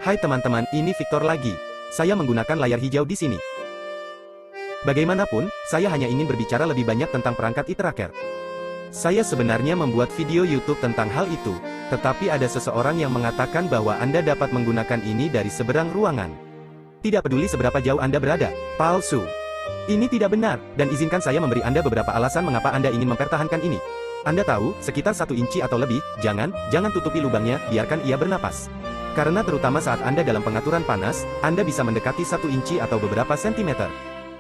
Hai teman-teman, ini Victor lagi. Saya menggunakan layar hijau di sini. Bagaimanapun, saya hanya ingin berbicara lebih banyak tentang perangkat e-tracker. Saya sebenarnya membuat video YouTube tentang hal itu, tetapi ada seseorang yang mengatakan bahwa Anda dapat menggunakan ini dari seberang ruangan. Tidak peduli seberapa jauh Anda berada. Palsu. Ini tidak benar, dan izinkan saya memberi Anda beberapa alasan mengapa Anda ingin mempertahankan ini. Anda tahu, sekitar 1 inci atau lebih, jangan tutupi lubangnya, biarkan ia bernapas. Karena terutama saat Anda dalam pengaturan panas, Anda bisa mendekati 1 inci atau beberapa sentimeter.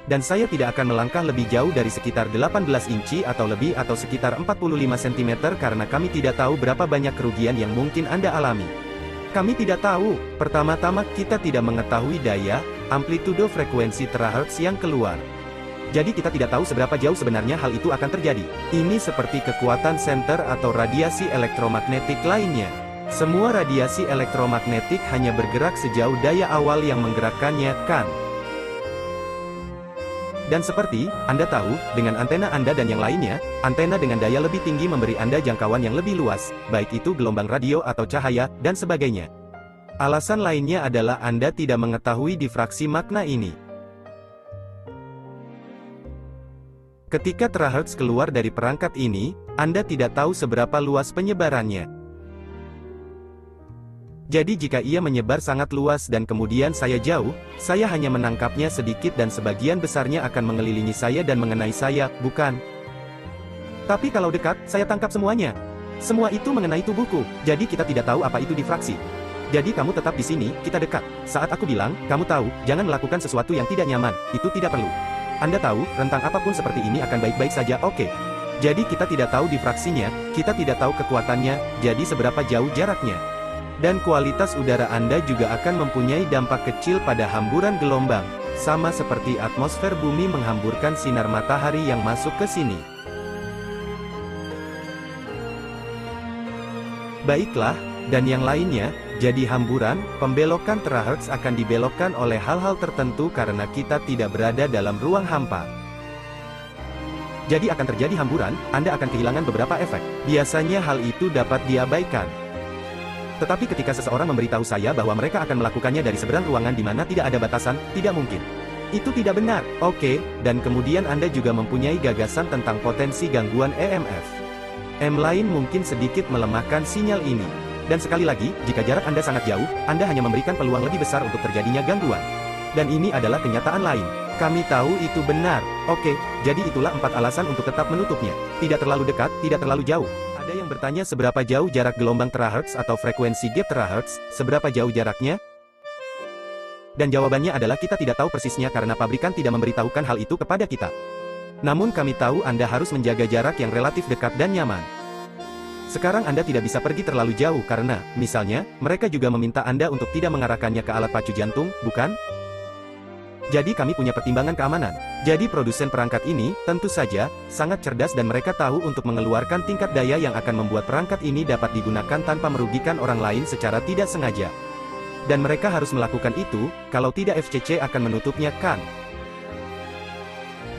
Dan saya tidak akan melangkah lebih jauh dari sekitar 18 inci atau lebih atau sekitar 45 cm karena kami tidak tahu berapa banyak kerugian yang mungkin Anda alami. Kami tidak tahu, pertama-tama kita tidak mengetahui daya, amplitudo frekuensi terahertz yang keluar. Jadi kita tidak tahu seberapa jauh sebenarnya hal itu akan terjadi. Ini seperti kekuatan senter atau radiasi elektromagnetik lainnya. Semua radiasi elektromagnetik hanya bergerak sejauh daya awal yang menggerakkannya, kan? Dan seperti Anda tahu, dengan antena Anda dan yang lainnya, antena dengan daya lebih tinggi memberi Anda jangkauan yang lebih luas, baik itu gelombang radio atau cahaya, dan sebagainya. Alasan lainnya adalah Anda tidak mengetahui difraksi makna ini. Ketika terahertz keluar dari perangkat ini, Anda tidak tahu seberapa luas penyebarannya. Jadi jika ia menyebar sangat luas dan kemudian saya jauh, saya hanya menangkapnya sedikit dan sebagian besarnya akan mengelilingi saya dan mengenai saya, bukan? Tapi kalau dekat, saya tangkap semuanya. Semua itu mengenai tubuhku, jadi kita tidak tahu apa itu difraksi. Jadi kamu tetap di sini, kita dekat. Saat aku bilang, kamu tahu, jangan melakukan sesuatu yang tidak nyaman, itu tidak perlu. Anda tahu, rentang apapun seperti ini akan baik-baik saja, oke. Jadi kita tidak tahu difraksinya, kita tidak tahu kekuatannya, jadi seberapa jauh jaraknya. Dan kualitas udara Anda juga akan mempunyai dampak kecil pada hamburan gelombang, sama seperti atmosfer bumi menghamburkan sinar matahari yang masuk ke sini. Baiklah, dan yang lainnya, jadi hamburan, pembelokan terahertz akan dibelokkan oleh hal-hal tertentu karena kita tidak berada dalam ruang hampa. Jadi akan terjadi hamburan, Anda akan kehilangan beberapa efek. Biasanya hal itu dapat diabaikan. Tetapi ketika seseorang memberitahu saya bahwa mereka akan melakukannya dari seberang ruangan di mana tidak ada batasan, tidak mungkin. Itu tidak benar, oke, dan kemudian Anda juga mempunyai gagasan tentang potensi gangguan EMF. Lain mungkin sedikit melemahkan sinyal ini. Dan sekali lagi, jika jarak Anda sangat jauh, Anda hanya memberikan peluang lebih besar untuk terjadinya gangguan. Dan ini adalah kenyataan lain. Kami tahu itu benar, oke, jadi itulah 4 alasan untuk tetap menutupnya. Tidak terlalu dekat, tidak terlalu jauh. Ada yang bertanya seberapa jauh jarak gelombang terahertz atau frekuensi gap terahertz, seberapa jauh jaraknya? Dan jawabannya adalah kita tidak tahu persisnya karena pabrikan tidak memberitahukan hal itu kepada kita. Namun kami tahu Anda harus menjaga jarak yang relatif dekat dan nyaman. Sekarang Anda tidak bisa pergi terlalu jauh karena, misalnya, mereka juga meminta Anda untuk tidak mengarahkannya ke alat pacu jantung, bukan? Jadi kami punya pertimbangan keamanan. Jadi produsen perangkat ini, tentu saja, sangat cerdas dan mereka tahu untuk mengeluarkan tingkat daya yang akan membuat perangkat ini dapat digunakan tanpa merugikan orang lain secara tidak sengaja. Dan mereka harus melakukan itu, kalau tidak FCC akan menutupnya, kan?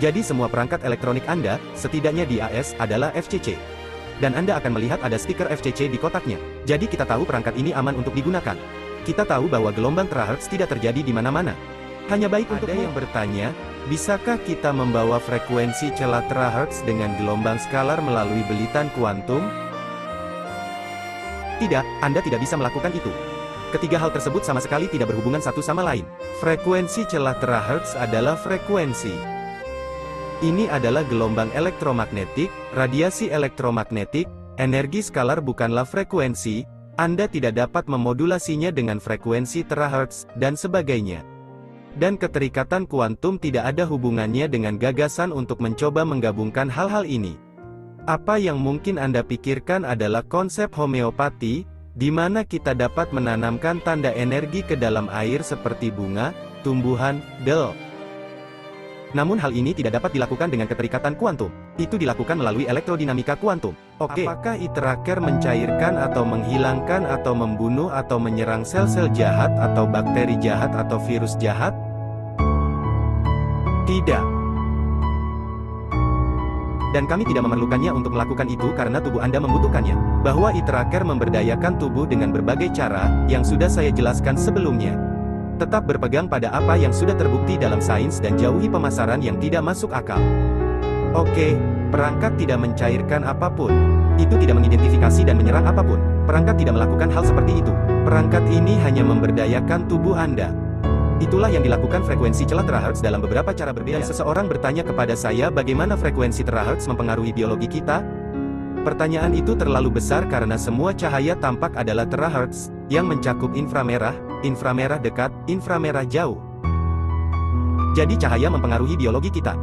Jadi semua perangkat elektronik Anda, setidaknya di AS, adalah FCC. Dan Anda akan melihat ada stiker FCC di kotaknya. Jadi kita tahu perangkat ini aman untuk digunakan. Kita tahu bahwa gelombang terahertz tidak terjadi di mana-mana. Hanya baik untuk Anda yang bertanya, bisakah kita membawa frekuensi celah terahertz dengan gelombang skalar melalui belitan kuantum? Tidak, Anda tidak bisa melakukan itu. Ketiga hal tersebut sama sekali tidak berhubungan satu sama lain. Frekuensi celah terahertz adalah frekuensi. Ini adalah gelombang elektromagnetik, radiasi elektromagnetik, energi skalar bukanlah frekuensi, Anda tidak dapat memodulasinya dengan frekuensi terahertz, dan sebagainya. Dan keterikatan kuantum tidak ada hubungannya dengan gagasan untuk mencoba menggabungkan hal-hal ini. Apa yang mungkin Anda pikirkan adalah konsep homeopati, di mana kita dapat menanamkan tanda energi ke dalam air seperti bunga, tumbuhan, del. Namun hal ini tidak dapat dilakukan dengan keterikatan kuantum. Itu dilakukan melalui elektrodinamika kuantum. Oke. Apakah e-tracker mencairkan atau menghilangkan atau membunuh atau menyerang sel-sel jahat atau bakteri jahat atau virus jahat? Tidak. Dan kami tidak memerlukannya untuk melakukan itu karena tubuh Anda membutuhkannya. Bahwa e-tracker memberdayakan tubuh dengan berbagai cara, yang sudah saya jelaskan sebelumnya. Tetap berpegang pada apa yang sudah terbukti dalam sains dan jauhi pemasaran yang tidak masuk akal. Oke, perangkat tidak mencairkan apapun. Itu tidak mengidentifikasi dan menyerang apapun. Perangkat tidak melakukan hal seperti itu. Perangkat ini hanya memberdayakan tubuh Anda. Itulah yang dilakukan frekuensi celah terahertz dalam beberapa cara berbeda. Dan seseorang bertanya kepada saya bagaimana frekuensi terahertz mempengaruhi biologi kita? Pertanyaan itu terlalu besar karena semua cahaya tampak adalah terahertz, yang mencakup inframerah, inframerah dekat, inframerah jauh. Jadi cahaya mempengaruhi biologi kita.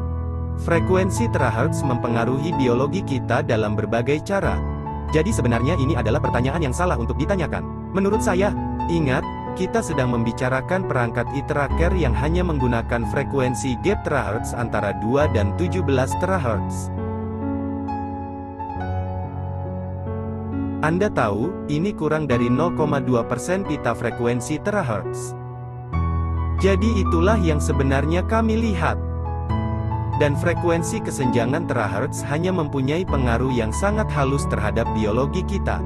Frekuensi terahertz mempengaruhi biologi kita dalam berbagai cara. Jadi sebenarnya ini adalah pertanyaan yang salah untuk ditanyakan. Menurut saya, ingat, kita sedang membicarakan perangkat e-tracker yang hanya menggunakan frekuensi gap terahertz antara 2 dan 17 terahertz. Anda tahu, ini kurang dari 0,2% pita frekuensi terahertz. Jadi itulah yang sebenarnya kami lihat. Dan frekuensi kesenjangan terahertz hanya mempunyai pengaruh yang sangat halus terhadap biologi kita.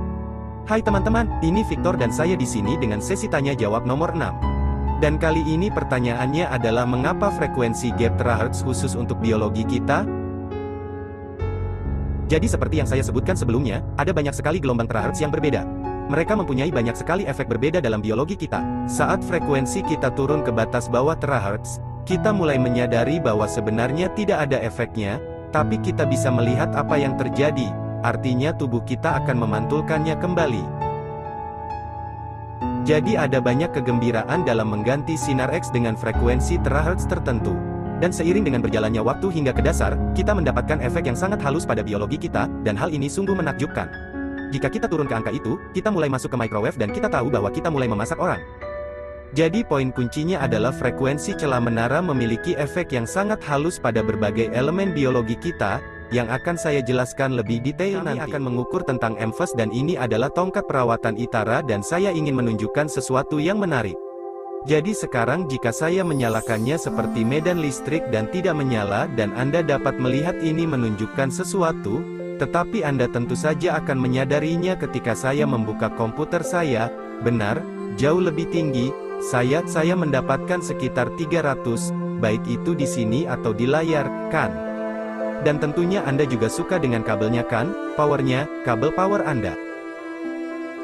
Hai teman-teman, ini Victor dan saya di sini dengan sesi tanya jawab nomor 6. Dan kali ini pertanyaannya adalah mengapa frekuensi gap terahertz khusus untuk biologi kita? Jadi seperti yang saya sebutkan sebelumnya, ada banyak sekali gelombang terahertz yang berbeda. Mereka mempunyai banyak sekali efek berbeda dalam biologi kita. Saat frekuensi kita turun ke batas bawah terahertz, kita mulai menyadari bahwa sebenarnya tidak ada efeknya, tapi kita bisa melihat apa yang terjadi. Artinya tubuh kita akan memantulkannya kembali. Jadi ada banyak kegembiraan dalam mengganti sinar X dengan frekuensi terahertz tertentu. Dan seiring dengan berjalannya waktu hingga ke dasar, kita mendapatkan efek yang sangat halus pada biologi kita, dan hal ini sungguh menakjubkan. Jika kita turun ke angka itu, kita mulai masuk ke microwave dan kita tahu bahwa kita mulai memasak orang. Jadi poin kuncinya adalah frekuensi celah menara memiliki efek yang sangat halus pada berbagai elemen biologi kita, yang akan saya jelaskan lebih detail nanti. Kami akan mengukur tentang MFAS dan ini adalah tongkat perawatan ITARA dan saya ingin menunjukkan sesuatu yang menarik. Jadi sekarang jika saya menyalakannya seperti medan listrik dan tidak menyala dan Anda dapat melihat ini menunjukkan sesuatu, tetapi Anda tentu saja akan menyadarinya ketika saya membuka komputer saya, benar, jauh lebih tinggi, saya mendapatkan sekitar 300, baik itu di sini atau di layar, kan? Dan tentunya Anda juga suka dengan kabelnya kan, powernya, kabel power Anda.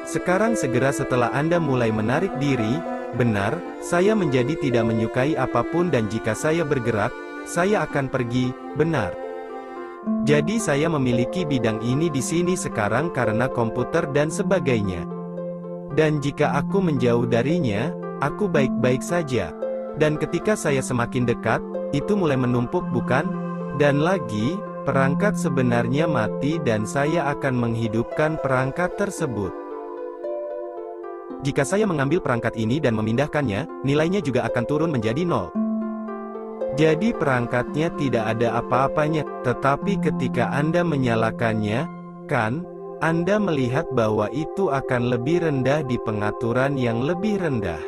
Sekarang segera setelah Anda mulai menarik diri, benar, saya menjadi tidak menyukai apapun dan jika saya bergerak, saya akan pergi, benar. Jadi saya memiliki bidang ini di sini sekarang karena komputer dan sebagainya. Dan jika aku menjauh darinya, aku baik-baik saja. Dan ketika saya semakin dekat, itu mulai menumpuk bukan? Dan lagi, perangkat sebenarnya mati dan saya akan menghidupkan perangkat tersebut. Jika saya mengambil perangkat ini dan memindahkannya, nilainya juga akan turun menjadi 0. Jadi perangkatnya tidak ada apa-apanya, tetapi ketika Anda menyalakannya, kan, Anda melihat bahwa itu akan lebih rendah di pengaturan yang lebih rendah.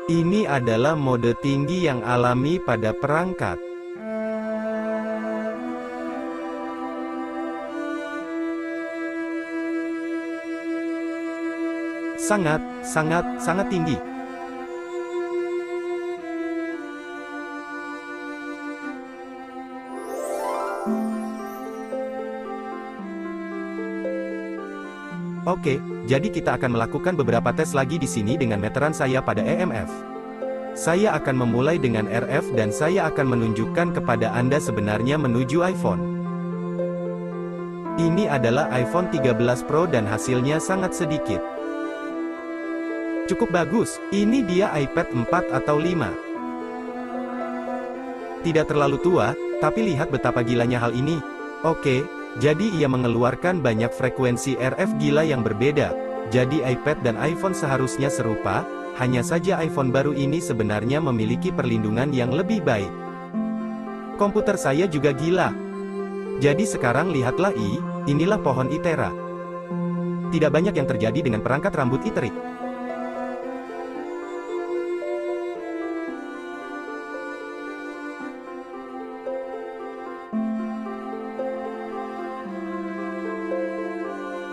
Ini adalah mode tinggi yang alami pada perangkat. Sangat tinggi. Oke, jadi kita akan melakukan beberapa tes lagi di sini dengan meteran saya pada EMF. Saya akan memulai dengan RF dan saya akan menunjukkan kepada Anda sebenarnya menuju iPhone. Ini adalah iPhone 13 Pro dan hasilnya sangat sedikit. Cukup bagus, ini dia iPad 4 atau 5. Tidak terlalu tua, tapi lihat betapa gilanya hal ini. Oke, jadi ia mengeluarkan banyak frekuensi RF gila yang berbeda. Jadi iPad dan iPhone seharusnya serupa, hanya saja iPhone baru ini sebenarnya memiliki perlindungan yang lebih baik. Komputer saya juga gila. Jadi sekarang lihatlah inilah pohon Itera. Tidak banyak yang terjadi dengan perangkat rambut iterik.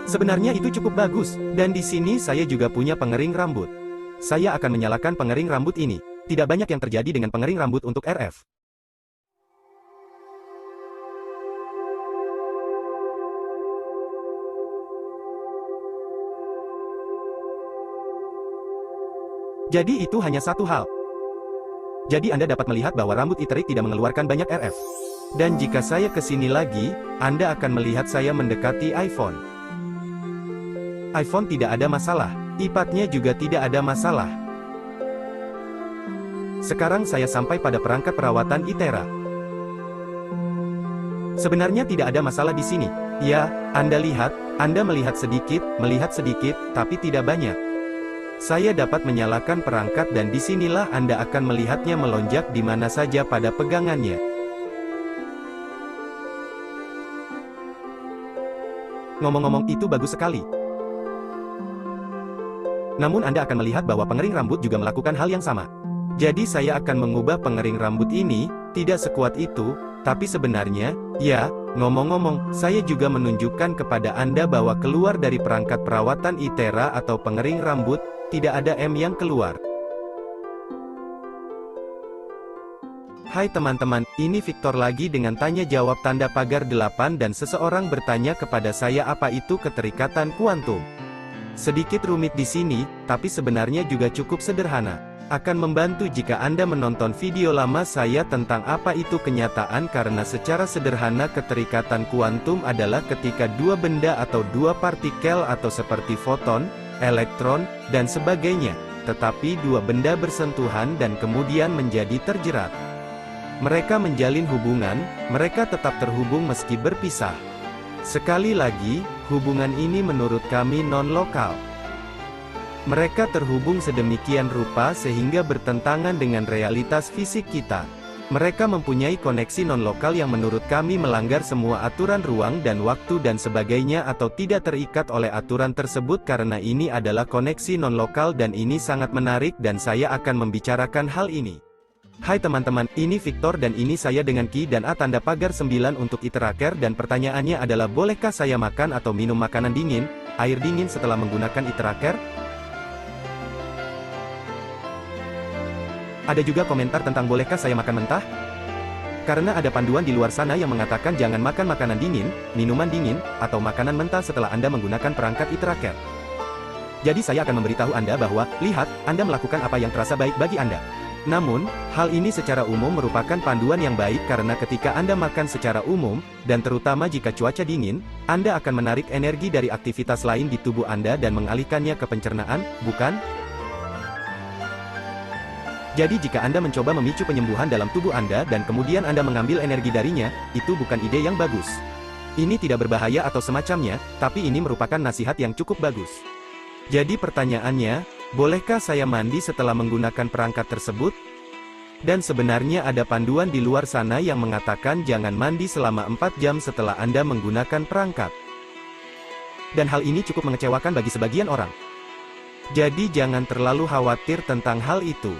Sebenarnya itu cukup bagus, dan di sini saya juga punya pengering rambut. Saya akan menyalakan pengering rambut ini. Tidak banyak yang terjadi dengan pengering rambut untuk RF. Jadi itu hanya satu hal. Jadi Anda dapat melihat bahwa rambut iterik tidak mengeluarkan banyak RF. Dan jika saya ke sini lagi, Anda akan melihat saya mendekati iPhone. iPhone tidak ada masalah, iPad-nya juga tidak ada masalah. Sekarang saya sampai pada perangkat perawatan Itera. Sebenarnya tidak ada masalah di sini. Ya, Anda melihat sedikit, tapi tidak banyak. Saya dapat menyalakan perangkat dan disinilah Anda akan melihatnya melonjak di mana saja pada pegangannya. Ngomong-ngomong, itu bagus sekali. Namun Anda akan melihat bahwa pengering rambut juga melakukan hal yang sama. Jadi saya akan mengubah pengering rambut ini, tidak sekuat itu, tapi sebenarnya, ya, ngomong-ngomong, saya juga menunjukkan kepada Anda bahwa keluar dari perangkat perawatan Itera atau pengering rambut, tidak ada M yang keluar. Hai teman-teman, ini Victor lagi dengan tanya jawab tanda pagar 8 dan seseorang bertanya kepada saya apa itu keterikatan kuantum. Sedikit rumit di sini, tapi sebenarnya juga cukup sederhana. Akan membantu jika Anda menonton video lama saya tentang apa itu kenyataan karena secara sederhana keterikatan kuantum adalah ketika dua benda atau dua partikel atau seperti foton, elektron, dan sebagainya, tetapi dua benda bersentuhan dan kemudian menjadi terjerat. Mereka menjalin hubungan, mereka tetap terhubung meski berpisah. Sekali lagi, hubungan ini menurut kami non-lokal. Mereka terhubung sedemikian rupa sehingga bertentangan dengan realitas fisik kita. Mereka mempunyai koneksi non-lokal yang menurut kami melanggar semua aturan ruang dan waktu dan sebagainya atau tidak terikat oleh aturan tersebut karena ini adalah koneksi non-lokal dan ini sangat menarik dan saya akan membicarakan hal ini. Hai teman-teman, ini Victor dan ini saya dengan Ki dan A tanda pagar 9 untuk Itera Care dan pertanyaannya adalah bolehkah saya makan atau minum makanan dingin, air dingin setelah menggunakan Itera Care? Ada juga komentar tentang bolehkah saya makan mentah? Karena ada panduan di luar sana yang mengatakan jangan makan makanan dingin, minuman dingin, atau makanan mentah setelah Anda menggunakan perangkat Itera Care. Jadi saya akan memberitahu Anda bahwa, lihat, Anda melakukan apa yang terasa baik bagi Anda. Namun, hal ini secara umum merupakan panduan yang baik karena ketika Anda makan secara umum, dan terutama jika cuaca dingin, Anda akan menarik energi dari aktivitas lain di tubuh Anda dan mengalihkannya ke pencernaan, bukan? Jadi jika Anda mencoba memicu penyembuhan dalam tubuh Anda dan kemudian Anda mengambil energi darinya, itu bukan ide yang bagus. Ini tidak berbahaya atau semacamnya, tapi ini merupakan nasihat yang cukup bagus. Jadi pertanyaannya, bolehkah saya mandi setelah menggunakan perangkat tersebut? Dan sebenarnya ada panduan di luar sana yang mengatakan jangan mandi selama 4 jam setelah Anda menggunakan perangkat. Dan hal ini cukup mengecewakan bagi sebagian orang. Jadi jangan terlalu khawatir tentang hal itu.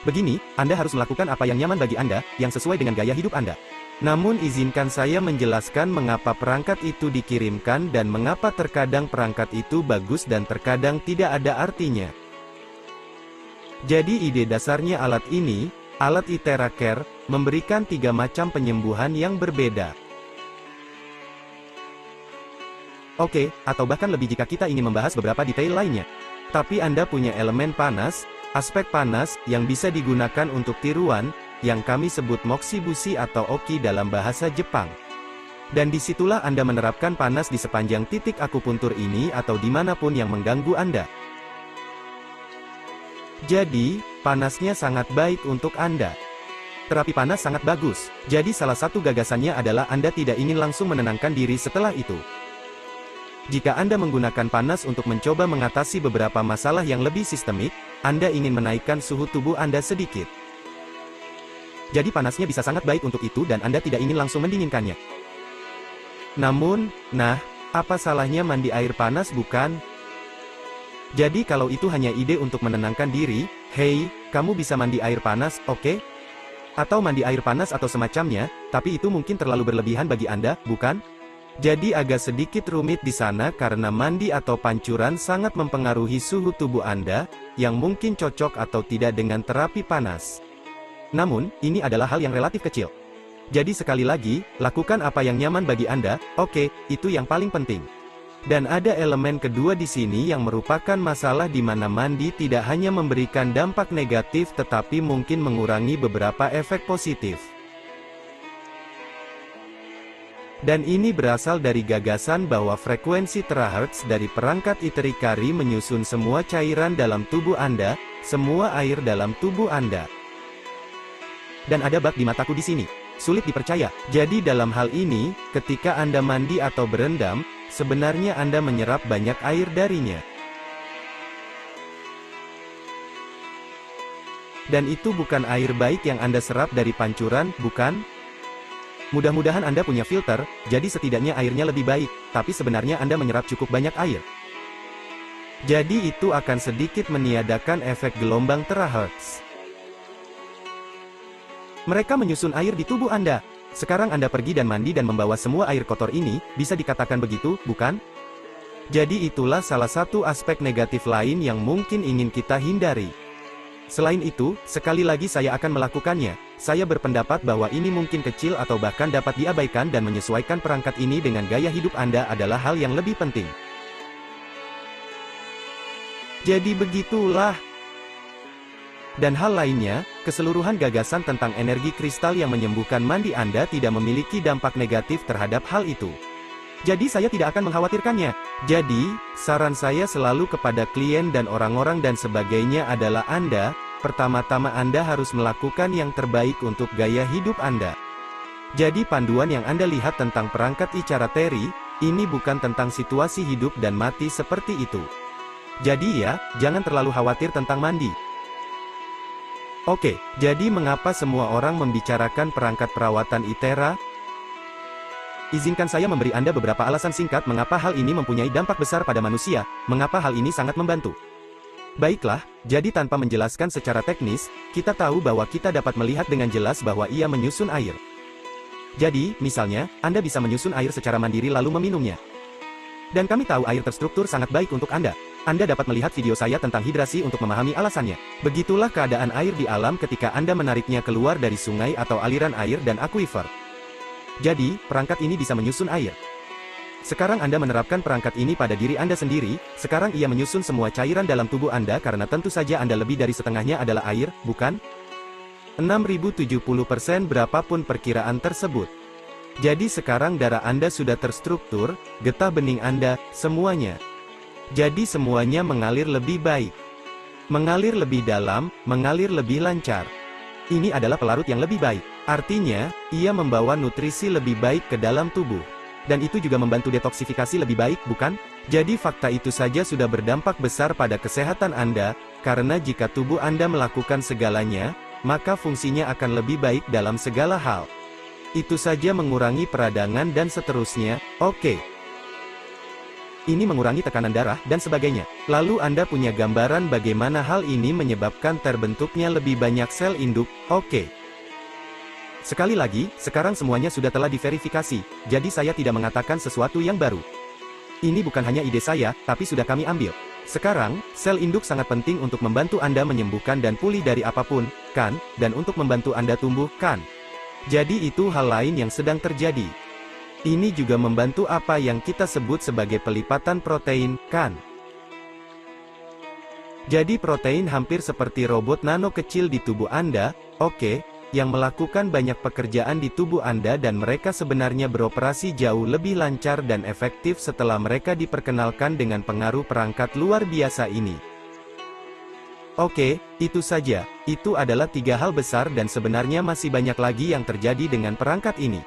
Begini, Anda harus melakukan apa yang nyaman bagi Anda, yang sesuai dengan gaya hidup Anda. Namun izinkan saya menjelaskan mengapa perangkat itu dikirimkan dan mengapa terkadang perangkat itu bagus dan terkadang tidak ada artinya. Jadi ide dasarnya alat ini, alat Itera Care, memberikan 3 macam penyembuhan yang berbeda. Oke, atau bahkan lebih jika kita ingin membahas beberapa detail lainnya. Tapi Anda punya elemen panas, aspek panas, yang bisa digunakan untuk tiruan, yang kami sebut moxibushi atau oki dalam bahasa Jepang. Dan disitulah Anda menerapkan panas di sepanjang titik akupuntur ini atau dimanapun yang mengganggu Anda. Jadi, panasnya sangat baik untuk Anda. Terapi panas sangat bagus, jadi salah satu gagasannya adalah Anda tidak ingin langsung menenangkan diri setelah itu. Jika Anda menggunakan panas untuk mencoba mengatasi beberapa masalah yang lebih sistemik, Anda ingin menaikkan suhu tubuh Anda sedikit. Jadi panasnya bisa sangat baik untuk itu dan Anda tidak ingin langsung mendinginkannya. Namun, apa salahnya mandi air panas bukan? Jadi kalau itu hanya ide untuk menenangkan diri, hei, kamu bisa mandi air panas, oke? Atau mandi air panas atau semacamnya, tapi itu mungkin terlalu berlebihan bagi Anda, bukan? Jadi agak sedikit rumit di sana karena mandi atau pancuran sangat mempengaruhi suhu tubuh Anda, yang mungkin cocok atau tidak dengan terapi panas. Namun, ini adalah hal yang relatif kecil. Jadi sekali lagi, lakukan apa yang nyaman bagi Anda, oke, itu yang paling penting. Dan ada elemen kedua di sini yang merupakan masalah di mana mandi tidak hanya memberikan dampak negatif tetapi mungkin mengurangi beberapa efek positif. Dan ini berasal dari gagasan bahwa frekuensi terahertz dari perangkat Iterikari menyusun semua cairan dalam tubuh Anda, semua air dalam tubuh Anda. Dan ada bug di mataku di sini. Sulit dipercaya. Jadi dalam hal ini, ketika Anda mandi atau berendam, sebenarnya Anda menyerap banyak air darinya. Dan itu bukan air baik yang Anda serap dari pancuran, bukan? Mudah-mudahan Anda punya filter, jadi setidaknya airnya lebih baik, tapi sebenarnya Anda menyerap cukup banyak air. Jadi itu akan sedikit meniadakan efek gelombang terahertz. Mereka menyusun air di tubuh Anda. Sekarang Anda pergi dan mandi dan membawa semua air kotor ini, bisa dikatakan begitu, bukan? Jadi itulah salah satu aspek negatif lain yang mungkin ingin kita hindari. Selain itu, sekali lagi saya akan melakukannya. Saya berpendapat bahwa ini mungkin kecil atau bahkan dapat diabaikan dan menyesuaikan perangkat ini dengan gaya hidup Anda adalah hal yang lebih penting. Jadi begitulah. Dan hal lainnya, keseluruhan gagasan tentang energi kristal yang menyembuhkan mandi Anda tidak memiliki dampak negatif terhadap hal itu. Jadi saya tidak akan mengkhawatirkannya. Jadi, saran saya selalu kepada klien dan orang-orang dan sebagainya adalah pertama-tama Anda harus melakukan yang terbaik untuk gaya hidup Anda. Jadi panduan yang Anda lihat tentang perangkat Icara Terry, ini bukan tentang situasi hidup dan mati seperti itu. Jadi ya, jangan terlalu khawatir tentang mandi. Oke, jadi mengapa semua orang membicarakan perangkat perawatan Itera? Izinkan saya memberi Anda beberapa alasan singkat mengapa hal ini mempunyai dampak besar pada manusia, mengapa hal ini sangat membantu. Baiklah, jadi tanpa menjelaskan secara teknis, kita tahu bahwa kita dapat melihat dengan jelas bahwa ia menyusun air. Jadi, misalnya, Anda bisa menyusun air secara mandiri lalu meminumnya. Dan kami tahu air terstruktur sangat baik untuk Anda. Anda dapat melihat video saya tentang hidrasi untuk memahami alasannya. Begitulah keadaan air di alam ketika Anda menariknya keluar dari sungai atau aliran air dan akuifer. Jadi, perangkat ini bisa menyusun air. Sekarang Anda menerapkan perangkat ini pada diri Anda sendiri, sekarang ia menyusun semua cairan dalam tubuh Anda karena tentu saja Anda lebih dari setengahnya adalah air, bukan? 6070% berapapun perkiraan tersebut. Jadi sekarang darah Anda sudah terstruktur, getah bening Anda, semuanya. Jadi semuanya mengalir lebih baik. Mengalir lebih dalam, mengalir lebih lancar. Ini adalah pelarut yang lebih baik. Artinya, ia membawa nutrisi lebih baik ke dalam tubuh. Dan itu juga membantu detoksifikasi lebih baik, bukan? Jadi fakta itu saja sudah berdampak besar pada kesehatan Anda, karena jika tubuh Anda melakukan segalanya, maka fungsinya akan lebih baik dalam segala hal. Itu saja mengurangi peradangan dan seterusnya, oke. Ini mengurangi tekanan darah, dan sebagainya. Lalu Anda punya gambaran bagaimana hal ini menyebabkan terbentuknya lebih banyak sel induk, oke. Sekali lagi, sekarang semuanya sudah telah diverifikasi, jadi saya tidak mengatakan sesuatu yang baru. Ini bukan hanya ide saya, tapi sudah kami ambil. Sekarang, sel induk sangat penting untuk membantu Anda menyembuhkan dan pulih dari apapun, kan, dan untuk membantu Anda tumbuh, kan. Jadi itu hal lain yang sedang terjadi. Ini juga membantu apa yang kita sebut sebagai pelipatan protein, kan? Jadi protein hampir seperti robot nano kecil di tubuh Anda, oke, yang melakukan banyak pekerjaan di tubuh Anda dan mereka sebenarnya beroperasi jauh lebih lancar dan efektif setelah mereka diperkenalkan dengan pengaruh perangkat luar biasa ini. Oke, itu saja. Itu adalah 3 hal besar dan sebenarnya masih banyak lagi yang terjadi dengan perangkat ini.